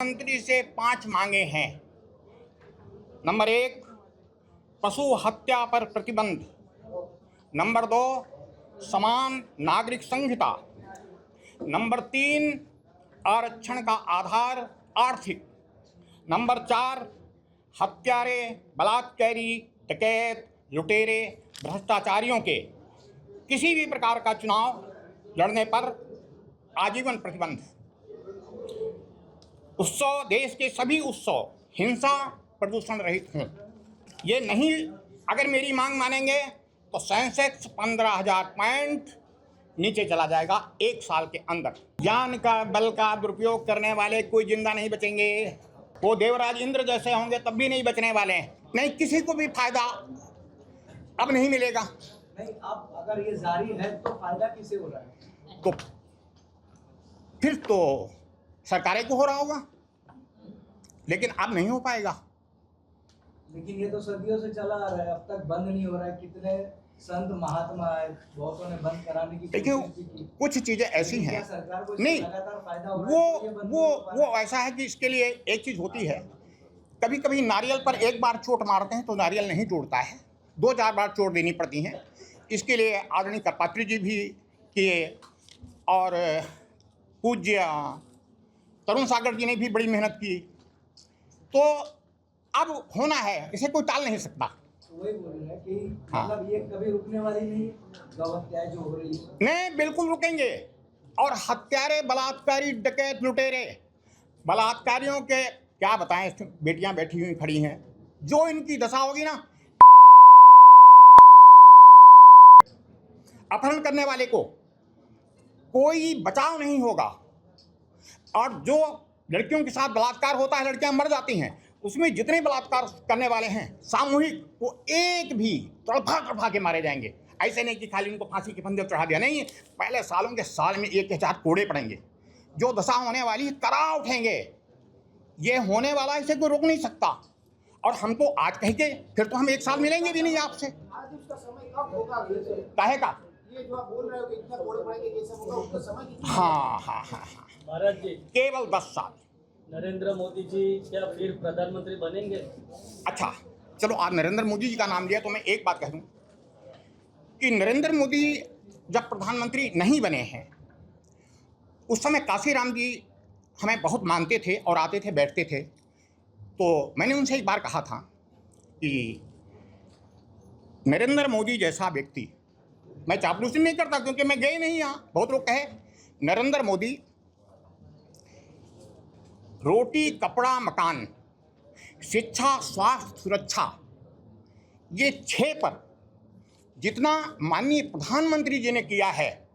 मंत्री से 5 मांगे हैं। नंबर 1, पशु हत्या पर प्रतिबंध। नंबर 2, समान नागरिक संहिता। नंबर 3, आरक्षण का आधार आर्थिक। नंबर 4, हत्यारे, बलात्कारी, डकैत, लुटेरे, भ्रष्टाचारियों के किसी भी प्रकार का चुनाव लड़ने पर आजीवन प्रतिबंध। उत्सव, देश के सभी उत्सव हिंसा प्रदूषण रहित हों। ये नहीं, अगर मेरी मांग मानेंगे तो सेंसेक्स 15,000 पॉइंट नीचे चला जाएगा 1 साल के अंदर। ज्ञान का बल का दुरुपयोग करने वाले कोई जिंदा नहीं बचेंगे। वो देवराज इंद्र जैसे होंगे तब भी नहीं बचने वाले हैं। नहीं, किसी को भी फायदा अब नहीं मिलेगा। नहीं, अब अगर ये जारी है तो फायदा किसे हो रहा है? तो फिर तो सरकारें को हो रहा होगा, लेकिन अब नहीं हो पाएगा। लेकिन ये तो सदियों से चला आ रहा है, अब तक बंद नहीं हो रहा है। कितने संत महात्मा आए, बहुतों ने बंद कराने की देखिए, कोशिश की। कुछ चीजें ऐसी हैं, सरकार को नहीं, लगातार फायदा हो रहा है। वो ऐसा है कि इसके लिए एक चीज होती है, कभी कभी नारियल पर एक बार चोट मारते हैं तो नारियल नहीं टूटता है, 2-4 बार चोट देनी पड़ती है। इसके लिए आदरणीय करपात्री जी भी किए और पूज्य तरुण सागर जी ने भी बड़ी मेहनत की। तो अब होना है, इसे कोई टाल नहीं सकता। तो वही बोल रहे हैं कि हाँ, मतलब ये कभी रुकने वाली नहीं, गौ हत्याएं जो हो रही है नहीं, बिल्कुल रुकेंगे। और हत्यारे, बलात्कारी, डकैत, लुटेरे, बलात्कारियों के क्या बताएं, बेटियां बैठी हुई खड़ी हैं, जो इनकी दशा होगी ना, अपहरण करने वाले को कोई बचाव नहीं होगा। और जो लड़कियों के साथ बलात्कार होता है, लड़कियां मर जाती हैं, उसमें जितने बलात्कार करने वाले हैं सामूहिक, वो एक भी तड़फा के मारे जाएंगे। ऐसे नहीं कि खाली उनको फांसी के फंदे चढ़ा दिया, नहीं, पहले सालों के साल में 1,000 कोड़े पड़ेंगे। जो दशा होने वाली है करा उठेंगे। ये होने वाला, इसे कोई रोक नहीं सकता। और हमको आज कह के फिर तो हम 1 साल मिलेंगे भी नहीं आपसे। आज उसका समय कब होगा? काहे का? ये जो आप बोल रहे हो कि इतना कोड़े पड़ेंगे, ये सब होगा, उसका समय कितना? हाँ, महाराज जी, केवल 10 साल। नरेंद्र मोदी जी क्या फिर प्रधानमंत्री बनेंगे? अच्छा, चलो, आज नरेंद्र मोदी जी का नाम लिया तो मैं एक बात कह दूं कि नरेंद्र मोदी जब प्रधानमंत्री नहीं बने हैं, उस समय काशीराम जी हमें बहुत मानते थे और आते थे, बैठते थे। तो मैंने उनसे एक बार कहा था कि नरेंद्र मोदी जैसा व्यक्ति, मैं चापलूसी नहीं करता क्योंकि मैं गए नहीं यहाँ, बहुत लोग कहे नरेंद्र मोदी रोटी, कपड़ा, मकान, शिक्षा, स्वास्थ्य, सुरक्षा, ये 6 पर जितना माननीय प्रधानमंत्री जी ने किया है,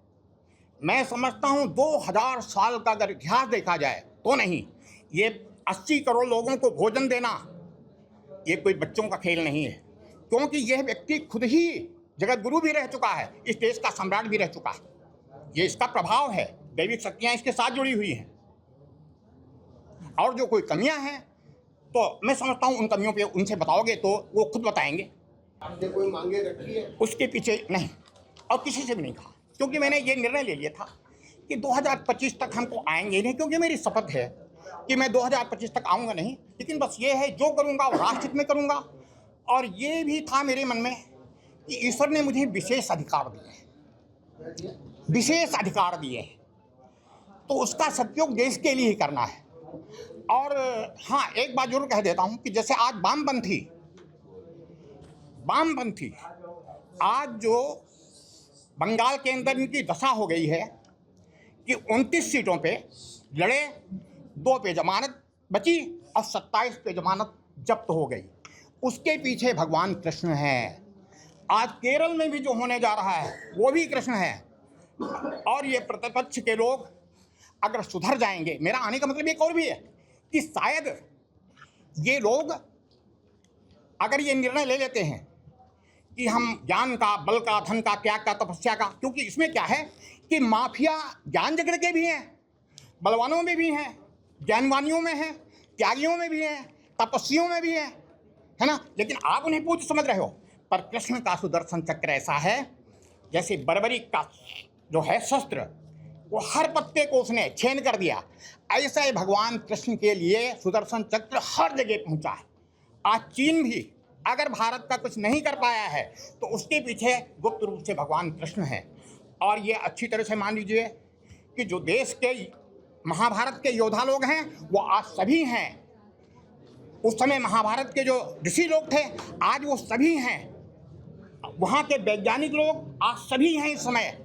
मैं समझता हूं 2000 साल का अगर इतिहास देखा जाए तो नहीं। ये 80 करोड़ लोगों को भोजन देना, ये कोई बच्चों का खेल नहीं है, क्योंकि यह व्यक्ति खुद ही जगत गुरु भी रह चुका है, इस देश का सम्राट भी रह चुका है। ये इसका प्रभाव है, दैविक शक्तियां इसके साथ जुड़ी हुई हैं। और जो कोई कमियां हैं तो मैं समझता हूं उन कमियों पे उनसे बताओगे तो वो खुद बताएंगे। आपने कोई मांगे रखी है? उसके पीछे नहीं, और किसी से भी नहीं कहा, क्योंकि मैंने ये निर्णय ले लिया था कि 2025 तक हमको आएंगे नहीं, क्योंकि मेरी शपथ है कि मैं 2025 तक आऊँगा नहीं। लेकिन बस ये है, जो करूँगा वो राष्ट्रहित में करूँगा। और ये भी था मेरे मन में कि ईश्वर ने मुझे विशेष अधिकार दिए हैं, विशेष अधिकार दिए हैं, तो उसका सदुपयोग देश के लिए ही करना है। और हाँ, एक बात जरूर कह देता हूँ कि जैसे आज वामपंथी आज जो बंगाल के अंदर इनकी दशा हो गई है कि 29 सीटों पे लड़े, 2 पे जमानत बची और 27 पे जमानत जब्त हो गई। उसके पीछे भगवान कृष्ण है। आज केरल में भी जो होने जा रहा है वो भी कृष्ण है। और ये प्रतिपक्ष के लोग अगर सुधर जाएंगे, मेरा आने का मतलब एक और भी है कि शायद ये लोग अगर ये निर्णय ले लेते हैं कि हम ज्ञान का, बल का, धन का, त्याग का, तपस्या का, क्योंकि इसमें क्या है कि माफिया ज्ञान जगत के भी हैं, बलवानों में भी हैं, ज्ञानवानियों में हैं, त्यागियों में भी हैं, तपस्वियों में भी हैं, है ना। लेकिन आप उन्हें पूज्य समझ रहे हो, पर कृष्ण का सुदर्शन चक्र ऐसा है जैसे बर्बरी का जो है शस्त्र, वो हर पत्ते को उसने छेद कर दिया। ऐसा ही भगवान कृष्ण के लिए सुदर्शन चक्र हर जगह पहुंचा है। आज चीन भी अगर भारत का कुछ नहीं कर पाया है तो उसके पीछे गुप्त रूप से भगवान कृष्ण है। और ये अच्छी तरह से मान लीजिए कि जो देश के महाभारत के योद्धा लोग हैं वो आज सभी हैं। उस समय महाभारत के जो ऋषि लोग थे आज वो सभी हैं। वहाँ के वैज्ञानिक लोग आज सभी हैं इस समय।